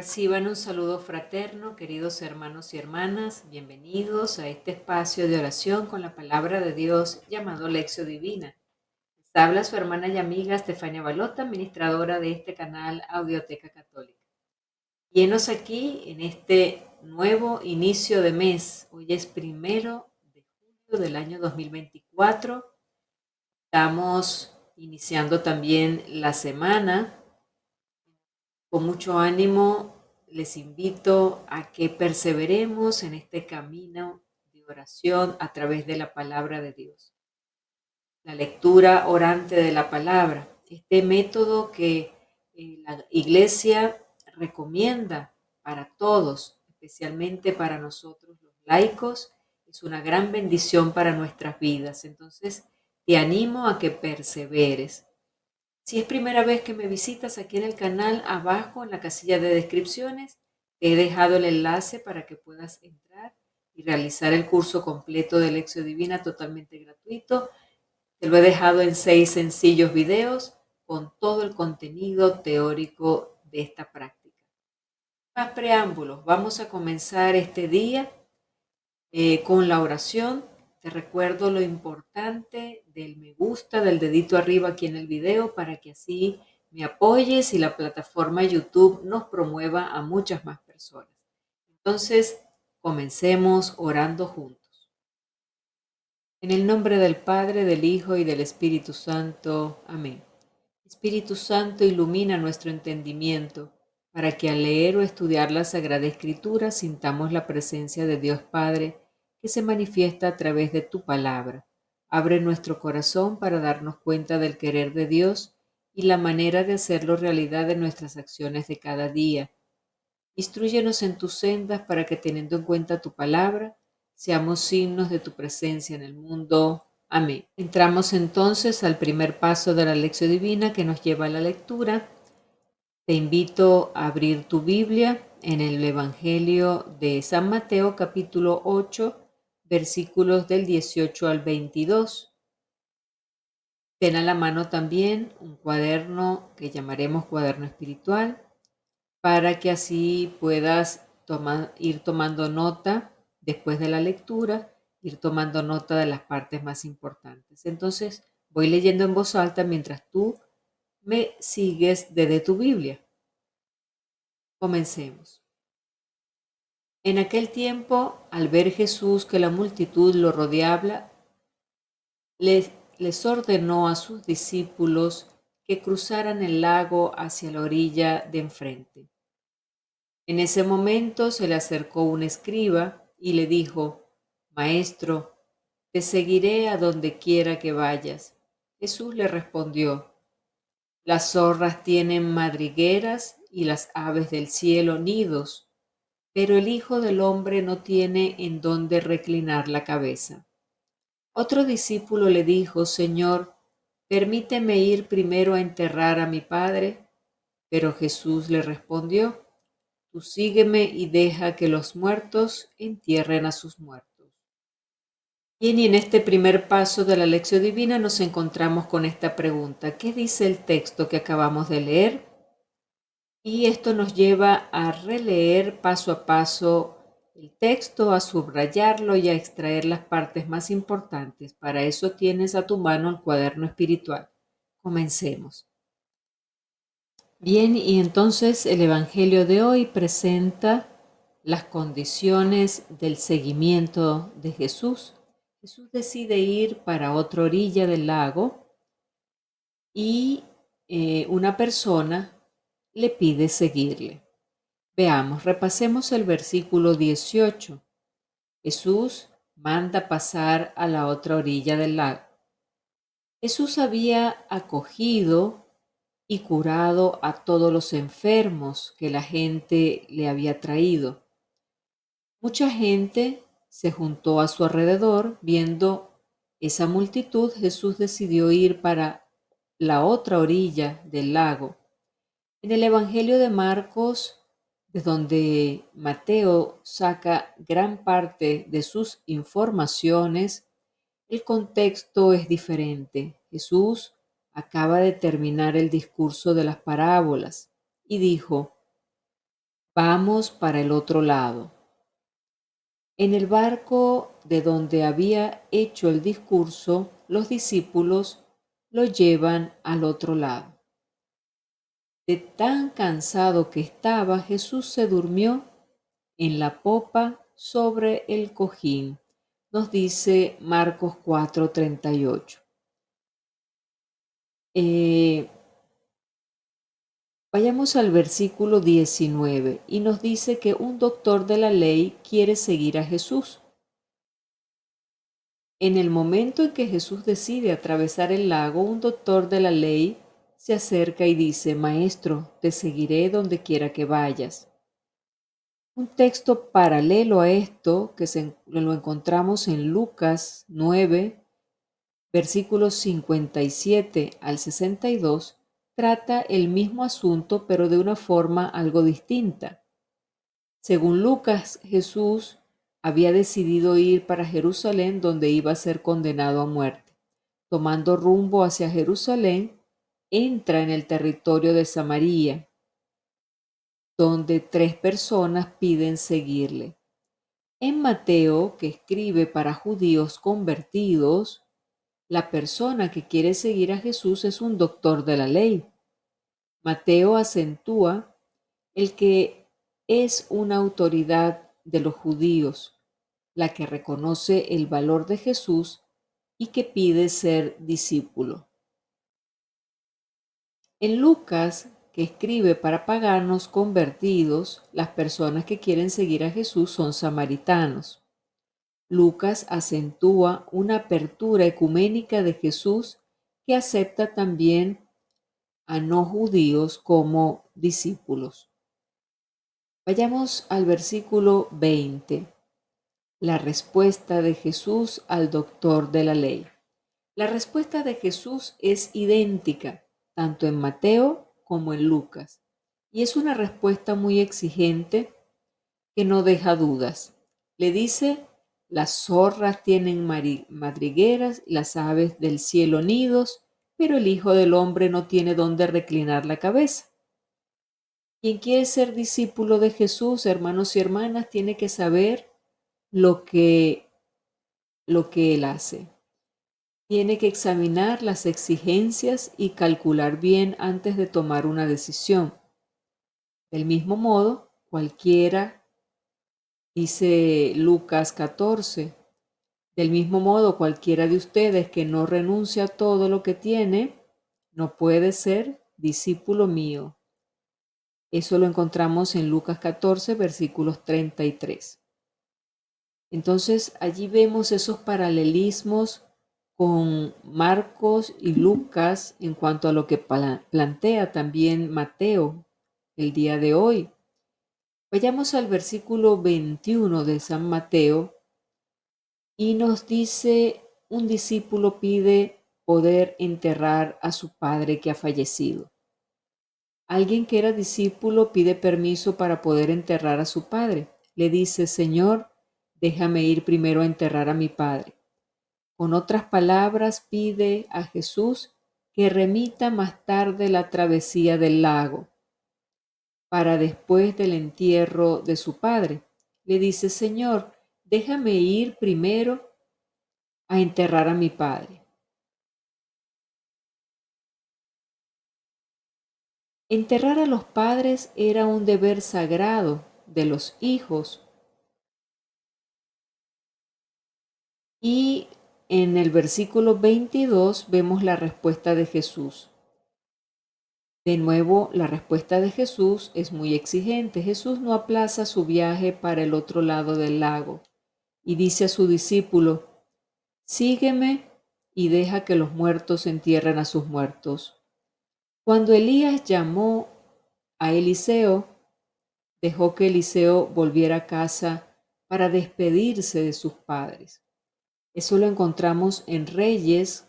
Reciban un saludo fraterno, queridos hermanos y hermanas. Bienvenidos a este espacio de oración con la palabra de Dios llamado Lección Divina. Les habla su hermana y amiga Estefania Balota, administradora de este canal Audioteca Católica. Llenos aquí en este nuevo inicio de mes. Hoy es 1 de julio del año 2024. Estamos iniciando también la semana. Con mucho ánimo les invito a que perseveremos en este camino de oración a través de la palabra de Dios. La lectura orante de la palabra, este método que la Iglesia recomienda para todos, especialmente para nosotros los laicos, es una gran bendición para nuestras vidas. Entonces, te animo a que perseveres. Si es primera vez que me visitas aquí en el canal, abajo en la casilla de descripciones, te he dejado el enlace para que puedas entrar y realizar el curso completo de Lección Divina totalmente gratuito. Te lo he dejado en 6 sencillos videos con todo el contenido teórico de esta práctica. Más preámbulos, vamos a comenzar este día con la oración. Te recuerdo lo importante del me gusta, del dedito arriba aquí en el video, para que así me apoyes y la plataforma YouTube nos promueva a muchas más personas. Entonces, comencemos orando juntos. En el nombre del Padre, del Hijo y del Espíritu Santo. Amén. Espíritu Santo, ilumina nuestro entendimiento, para que al leer o estudiar la Sagrada Escritura sintamos la presencia de Dios Padre, que se manifiesta a través de tu palabra. Abre nuestro corazón para darnos cuenta del querer de Dios y la manera de hacerlo realidad en nuestras acciones de cada día. Instrúyenos en tus sendas para que, teniendo en cuenta tu palabra, seamos signos de tu presencia en el mundo. Amén. Entramos entonces al primer paso de la lección divina que nos lleva a la lectura. Te invito a abrir tu Biblia en el Evangelio de San Mateo, capítulo 8, versículos del 18 al 22. Ten a la mano también un cuaderno que llamaremos cuaderno espiritual, para que así puedas ir tomando nota después de la lectura, ir tomando nota de las partes más importantes. Entonces, voy leyendo en voz alta mientras tú me sigues desde tu Biblia. Comencemos. En aquel tiempo, al ver Jesús que la multitud lo rodeaba, les ordenó a sus discípulos que cruzaran el lago hacia la orilla de enfrente. En ese momento se le acercó un escriba y le dijo: Maestro, te seguiré a donde quiera que vayas. Jesús le respondió: Las zorras tienen madrigueras y las aves del cielo nidos, pero el Hijo del Hombre no tiene en dónde reclinar la cabeza. Otro discípulo le dijo: Señor, permíteme ir primero a enterrar a mi padre. Pero Jesús le respondió: Tú sígueme y deja que los muertos entierren a sus muertos. Bien, y en este primer paso de la lección divina nos encontramos con esta pregunta: ¿qué dice el texto que acabamos de leer? Y esto nos lleva a releer paso a paso el texto, a subrayarlo y a extraer las partes más importantes. Para eso tienes a tu mano el cuaderno espiritual. Comencemos. Bien, y entonces el Evangelio de hoy presenta las condiciones del seguimiento de Jesús. Jesús decide ir para otra orilla del lago y una persona le pide seguirle. Veamos, repasemos el versículo 18. Jesús manda pasar a la otra orilla del lago. Jesús había acogido y curado a todos los enfermos que la gente le había traído. Mucha gente se juntó a su alrededor. Viendo esa multitud, Jesús decidió ir para la otra orilla del lago. En el Evangelio de Marcos, de donde Mateo saca gran parte de sus informaciones, el contexto es diferente. Jesús acaba de terminar el discurso de las parábolas y dijo: Vamos para el otro lado. En el barco de donde había hecho el discurso, los discípulos lo llevan al otro lado. De tan cansado que estaba, Jesús se durmió en la popa sobre el cojín. Nos dice Marcos 4:38. Vayamos al versículo 19 y nos dice que un doctor de la ley quiere seguir a Jesús. En el momento en que Jesús decide atravesar el lago, un doctor de la ley se acerca y dice: Maestro, te seguiré donde quiera que vayas. Un texto paralelo a esto, lo encontramos en Lucas 9, versículos 57 al 62, trata el mismo asunto pero de una forma algo distinta. Según Lucas, Jesús había decidido ir para Jerusalén, donde iba a ser condenado a muerte. Tomando rumbo hacia Jerusalén, entra en el territorio de Samaria, donde 3 personas piden seguirle. En Mateo, que escribe para judíos convertidos, la persona que quiere seguir a Jesús es un doctor de la ley. Mateo acentúa el que es una autoridad de los judíos, la que reconoce el valor de Jesús y que pide ser discípulo. En Lucas, que escribe para paganos convertidos, las personas que quieren seguir a Jesús son samaritanos. Lucas acentúa una apertura ecuménica de Jesús que acepta también a no judíos como discípulos. Vayamos al versículo 20, la respuesta de Jesús al doctor de la ley. La respuesta de Jesús es idéntica, tanto en Mateo como en Lucas, y es una respuesta muy exigente que no deja dudas. Le dice: las zorras tienen madrigueras, las aves del cielo nidos, pero el Hijo del Hombre no tiene dónde reclinar la cabeza. Quien quiere ser discípulo de Jesús, hermanos y hermanas, tiene que saber lo que Él hace. Tiene que examinar las exigencias y calcular bien antes de tomar una decisión. Del mismo modo, cualquiera, dice Lucas 14, del mismo modo cualquiera de ustedes que no renuncia a todo lo que tiene, no puede ser discípulo mío. Eso lo encontramos en Lucas 14, versículos 33. Entonces allí vemos esos paralelismos con Marcos y Lucas en cuanto a lo que plantea también Mateo el día de hoy. Vayamos al versículo 21 de San Mateo y nos dice: un discípulo pide poder enterrar a su padre que ha fallecido. Alguien que era discípulo pide permiso para poder enterrar a su padre. Le dice: Señor, déjame ir primero a enterrar a mi padre. Con otras palabras, pide a Jesús que remita más tarde la travesía del lago, para después del entierro de su padre. Le dice: Señor, déjame ir primero a enterrar a mi padre. Enterrar a los padres era un deber sagrado de los hijos. Y en el versículo 22 vemos la respuesta de Jesús. De nuevo, la respuesta de Jesús es muy exigente. Jesús no aplaza su viaje para el otro lado del lago y dice a su discípulo: sígueme y deja que los muertos entierren a sus muertos. Cuando Elías llamó a Eliseo, dejó que Eliseo volviera a casa para despedirse de sus padres. Eso lo encontramos en Reyes,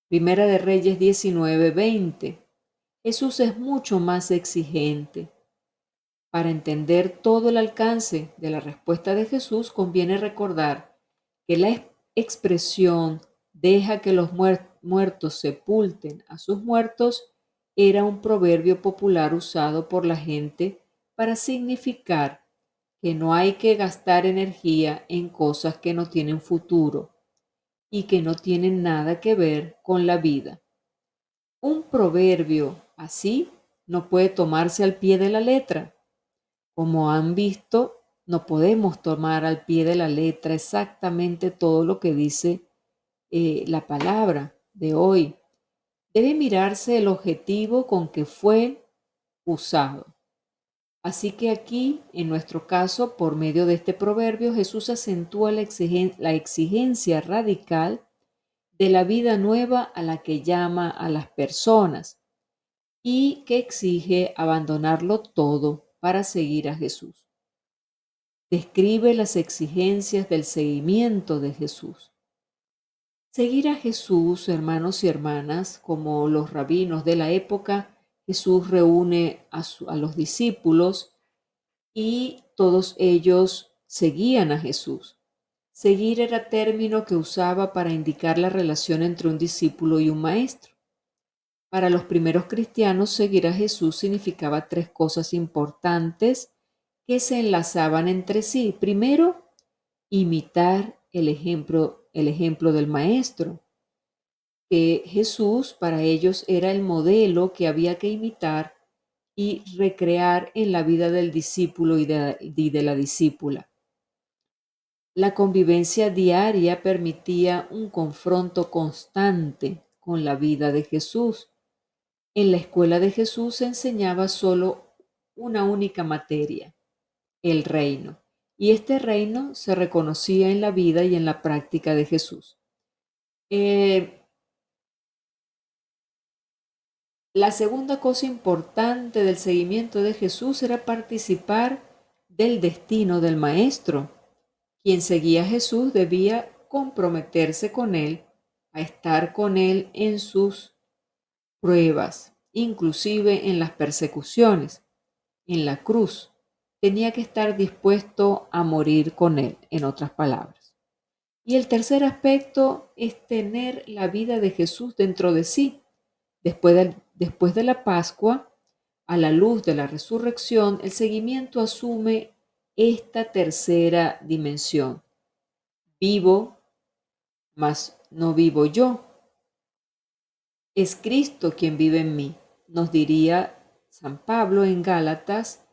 Primera de Reyes 19:20. Jesús es mucho más exigente. Para entender todo el alcance de la respuesta de Jesús, conviene recordar que la expresión "deja que los muertos sepulten a sus muertos" era un proverbio popular usado por la gente para significar que no hay que gastar energía en cosas que no tienen futuro y que no tienen nada que ver con la vida. Un proverbio así no puede tomarse al pie de la letra. Como han visto, no podemos tomar al pie de la letra exactamente todo lo que dice la palabra de hoy. Debe mirarse el objetivo con que fue usado. Así que aquí, en nuestro caso, por medio de este proverbio, Jesús acentúa la exigencia radical de la vida nueva a la que llama a las personas y que exige abandonarlo todo para seguir a Jesús. Describe las exigencias del seguimiento de Jesús. Seguir a Jesús, hermanos y hermanas, como los rabinos de la época, Jesús reúne a los discípulos y todos ellos seguían a Jesús. Seguir era término que usaba para indicar la relación entre un discípulo y un maestro. Para los primeros cristianos, seguir a Jesús significaba tres cosas importantes que se enlazaban entre sí. Primero, imitar el ejemplo del maestro, que Jesús para ellos era el modelo que había que imitar y recrear en la vida del discípulo y de la discípula. La convivencia diaria permitía un confronto constante con la vida de Jesús. En la escuela de Jesús se enseñaba solo una única materia, el reino, y este reino se reconocía en la vida y en la práctica de Jesús. La segunda cosa importante del seguimiento de Jesús era participar del destino del Maestro. Quien seguía a Jesús debía comprometerse con él, a estar con él en sus pruebas, inclusive en las persecuciones, en la cruz. Tenía que estar dispuesto a morir con él, en otras palabras. Y el tercer aspecto es tener la vida de Jesús dentro de sí. Después de la Pascua, a la luz de la resurrección, el seguimiento asume esta tercera dimensión. Vivo, mas no vivo yo. Es Cristo quien vive en mí, nos diría San Pablo en Gálatas,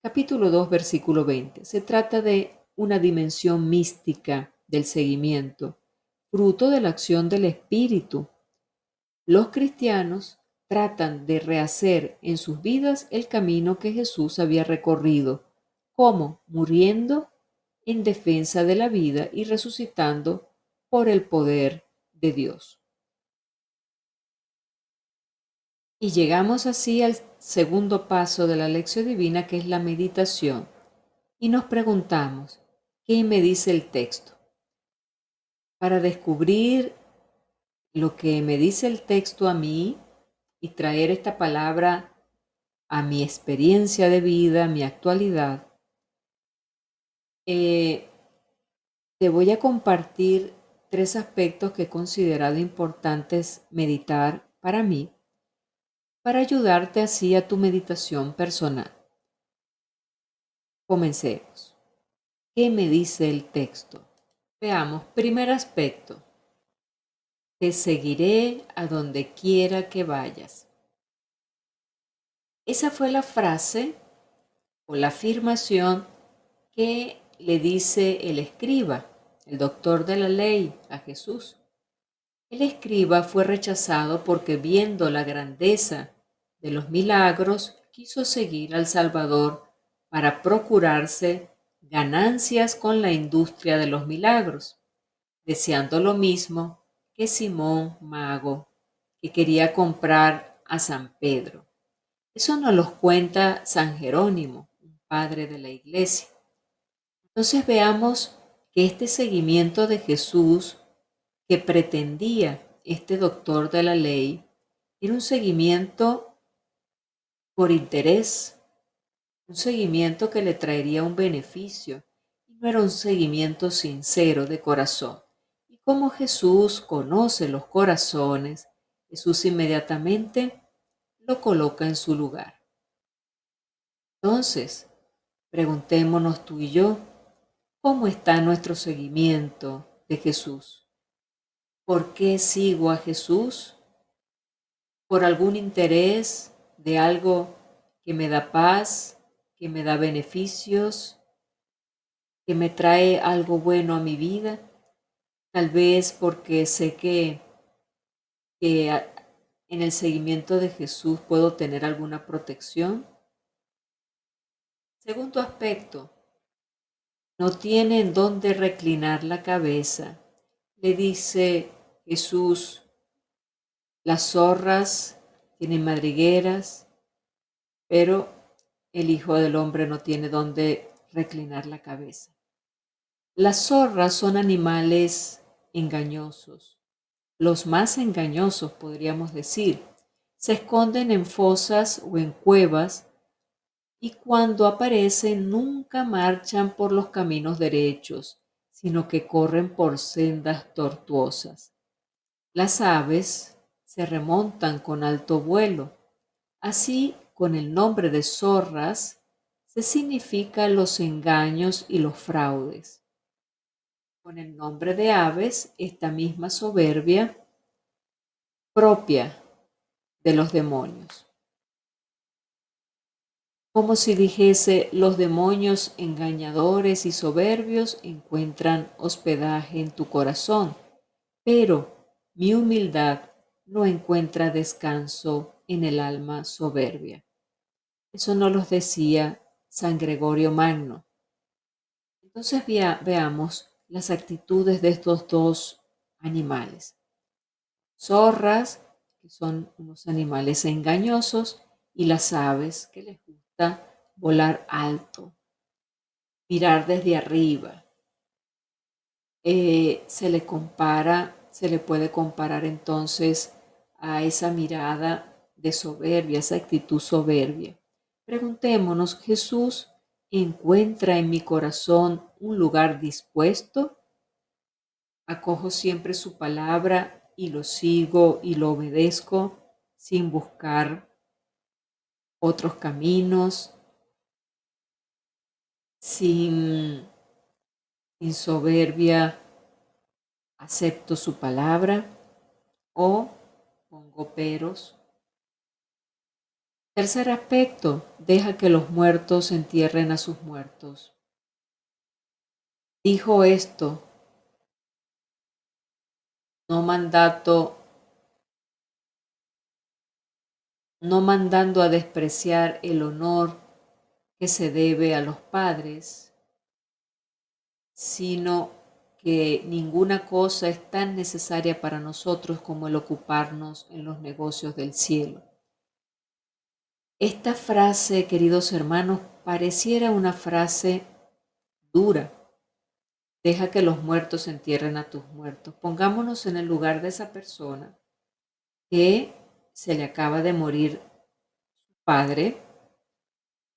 capítulo 2, versículo 20. Se trata de una dimensión mística del seguimiento, fruto de la acción del Espíritu. Los cristianos tratan de rehacer en sus vidas el camino que Jesús había recorrido. ¿Cómo? Muriendo en defensa de la vida y resucitando por el poder de Dios. Y llegamos así al segundo paso de la lección divina, que es la meditación. Y nos preguntamos, ¿qué me dice el texto? Para descubrir lo que me dice el texto a mí y traer esta palabra a mi experiencia de vida, a mi actualidad, te voy a compartir tres aspectos que he considerado importantes meditar para mí, para ayudarte así a tu meditación personal. Comencemos. ¿Qué me dice el texto? Veamos, primer aspecto. Te seguiré a donde quiera que vayas. Esa fue la frase o la afirmación que le dice el escriba, el doctor de la ley, a Jesús. El escriba fue rechazado porque, viendo la grandeza de los milagros, quiso seguir al Salvador para procurarse ganancias con la industria de los milagros, deseando lo mismo que Simón Mago, que quería comprar a San Pedro. Eso nos lo cuenta San Jerónimo, un padre de la iglesia. Entonces veamos que este seguimiento de Jesús que pretendía este doctor de la ley era un seguimiento por interés, un seguimiento que le traería un beneficio, y no era un seguimiento sincero de corazón. Y como Jesús conoce los corazones, Jesús inmediatamente lo coloca en su lugar. Entonces, preguntémonos tú y yo, ¿cómo está nuestro seguimiento de Jesús? ¿Por qué sigo a Jesús? ¿Por algún interés de algo que me da paz, que me da beneficios, que me trae algo bueno a mi vida? Tal vez porque sé que en el seguimiento de Jesús puedo tener alguna protección. Segundo aspecto, no tiene en dónde reclinar la cabeza. Le dice Jesús, las zorras tienen madrigueras, pero el Hijo del Hombre no tiene dónde reclinar la cabeza. Las zorras son animales engañosos, los más engañosos podríamos decir. Se esconden en fosas o en cuevas y cuando aparecen nunca marchan por los caminos derechos, sino que corren por sendas tortuosas. Las aves se remontan con alto vuelo. Así, con el nombre de zorras, se significan los engaños y los fraudes. Con el nombre de aves, esta misma soberbia propia de los demonios. Como si dijese, los demonios engañadores y soberbios encuentran hospedaje en tu corazón, pero mi humildad no encuentra descanso en el alma soberbia. Eso nos lo decía San Gregorio Magno. Entonces veamos las actitudes de estos dos animales. Zorras, que son unos animales engañosos, y las aves, que les gusta volar alto, mirar desde arriba. Se le puede comparar entonces a esa mirada de soberbia, esa actitud soberbia. Preguntémonos, ¿Jesús encuentra en mi corazón un lugar dispuesto? ¿Acojo siempre su palabra y lo sigo y lo obedezco sin buscar otros caminos, sin soberbia? ¿Acepto su palabra o pongo peros? Tercer aspecto, deja que los muertos entierren a sus muertos. Dijo esto, no mandando a despreciar el honor que se debe a los padres, sino que ninguna cosa es tan necesaria para nosotros como el ocuparnos en los negocios del cielo. Esta frase, queridos hermanos, pareciera una frase dura. Deja que los muertos entierren a tus muertos. Pongámonos en el lugar de esa persona que se le acaba de morir su padre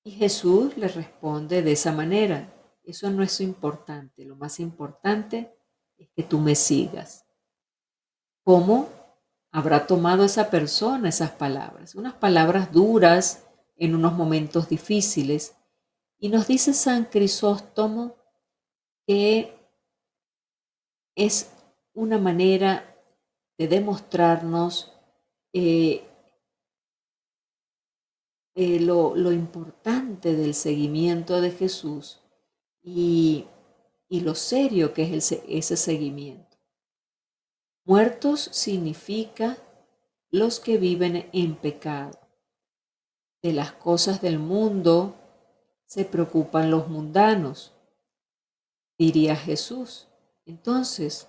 y Jesús le responde de esa manera. Eso no es importante. Lo más importante es que tú me sigas. ¿Cómo habrá tomado esa persona esas palabras? Unas palabras duras en unos momentos difíciles. Y nos dice San Crisóstomo que es una manera de demostrarnos lo importante del seguimiento de Jesús y lo serio que es ese seguimiento. Muertos significa los que viven en pecado. De las cosas del mundo se preocupan los mundanos, diría Jesús. Entonces,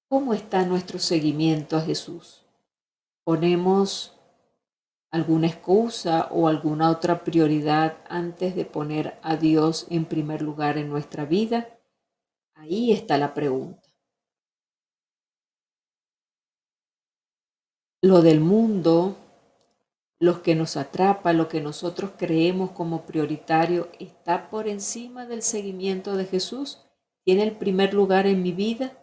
¿cómo está nuestro seguimiento a Jesús? ¿Ponemos alguna excusa o alguna otra prioridad antes de poner a Dios en primer lugar en nuestra vida? Ahí está la pregunta. Lo del mundo, lo que nos atrapa, lo que nosotros creemos como prioritario, ¿está por encima del seguimiento de Jesús? ¿Tiene el primer lugar en mi vida?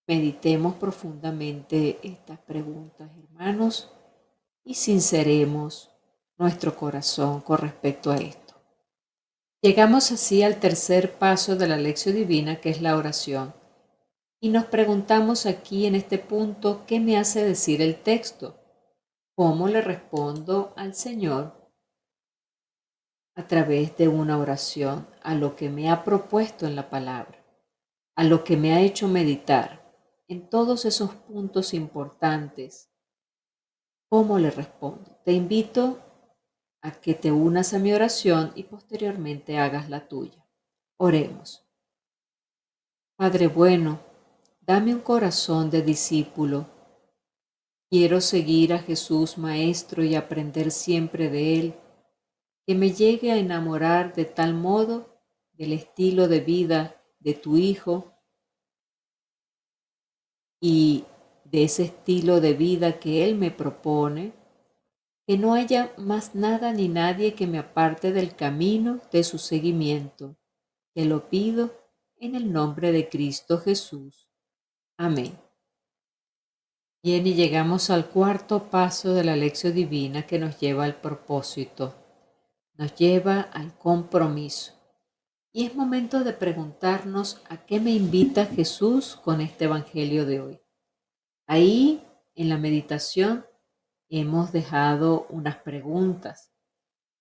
Meditemos profundamente estas preguntas, hermanos, y sinceremos nuestro corazón con respecto a esto. Llegamos así al tercer paso de la lección divina, que es la oración. Y nos preguntamos aquí en este punto, ¿qué me hace decir el texto? ¿Cómo le respondo al Señor a través de una oración a lo que me ha propuesto en la palabra, a lo que me ha hecho meditar? En todos esos puntos importantes, ¿cómo le respondo? Te invito a que te unas a mi oración y posteriormente hagas la tuya. Oremos. Padre bueno, dame un corazón de discípulo. Quiero seguir a Jesús Maestro y aprender siempre de Él, que me llegue a enamorar de tal modo del estilo de vida de tu Hijo y de ese estilo de vida que Él me propone, que no haya más nada ni nadie que me aparte del camino de su seguimiento. Te lo pido en el nombre de Cristo Jesús. Amén. Bien, y llegamos al cuarto paso de la lección divina que nos lleva al propósito, nos lleva al compromiso. Y es momento de preguntarnos a qué me invita Jesús con este Evangelio de hoy. Ahí, en la meditación, hemos dejado unas preguntas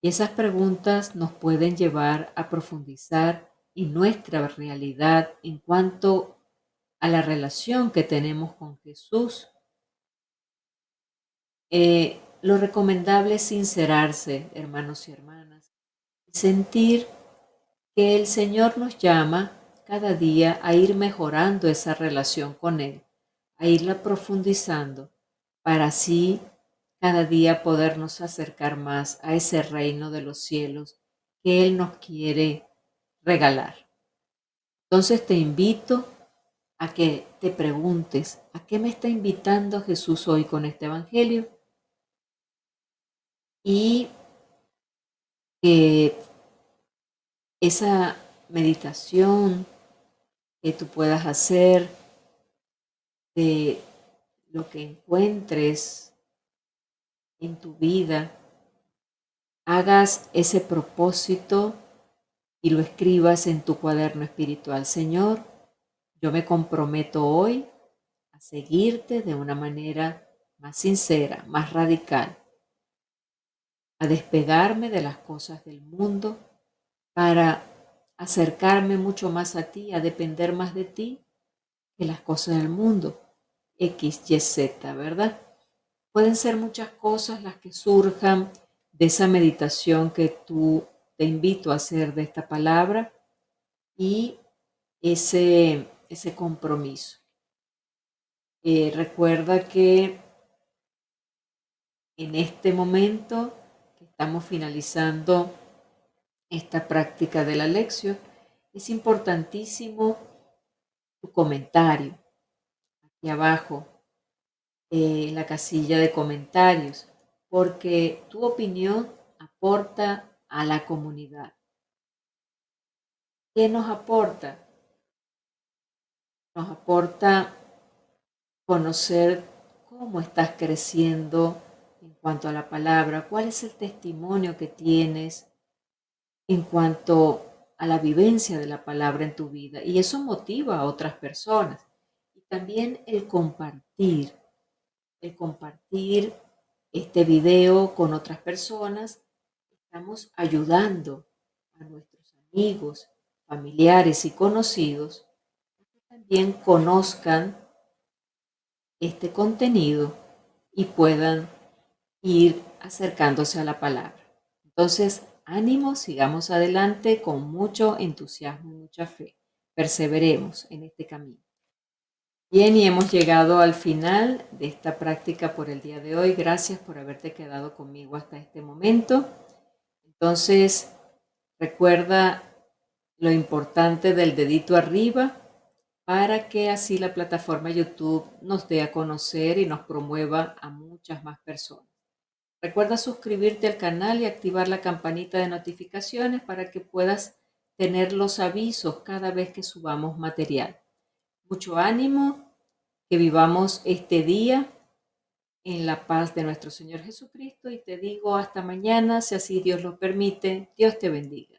y esas preguntas nos pueden llevar a profundizar en nuestra realidad en cuanto a la relación que tenemos con Jesús. Lo recomendable es sincerarse, hermanos y hermanas, y sentir que el Señor nos llama cada día a ir mejorando esa relación con Él, a irla profundizando, para así cada día podernos acercar más a ese reino de los cielos que Él nos quiere regalar. Entonces te invito a que te preguntes, ¿a qué me está invitando Jesús hoy con este Evangelio? Y que esa meditación que tú puedas hacer de lo que encuentres en tu vida, hagas ese propósito y lo escribas en tu cuaderno espiritual. Señor, yo me comprometo hoy a seguirte de una manera más sincera, más radical, a despegarme de las cosas del mundo para acercarme mucho más a ti, a depender más de ti que las cosas del mundo. X, Y, Z, ¿verdad? Pueden ser muchas cosas las que surjan de esa meditación que tú te invito a hacer de esta palabra y ese compromiso. Recuerda que en este momento que estamos finalizando esta práctica de la lección, es importantísimo tu comentario aquí abajo en la casilla de comentarios, porque tu opinión aporta a la comunidad. ¿Qué nos aporta? Nos aporta conocer cómo estás creciendo en cuanto a la palabra, cuál es el testimonio que tienes en cuanto a la vivencia de la palabra en tu vida. Y eso motiva a otras personas. Y también el compartir este video con otras personas. Estamos ayudando a nuestros amigos, familiares y conocidos a que también conozcan este contenido y puedan ir acercándose a la palabra. Entonces, ánimo, sigamos adelante con mucho entusiasmo y mucha fe. Perseveremos en este camino. Bien, y hemos llegado al final de esta práctica por el día de hoy. Gracias por haberte quedado conmigo hasta este momento. Entonces, recuerda lo importante del dedito arriba para que así la plataforma YouTube nos dé a conocer y nos promueva a muchas más personas. Recuerda suscribirte al canal y activar la campanita de notificaciones para que puedas tener los avisos cada vez que subamos material. Mucho ánimo, que vivamos este día en la paz de nuestro Señor Jesucristo y te digo hasta mañana, si así Dios lo permite. Dios te bendiga.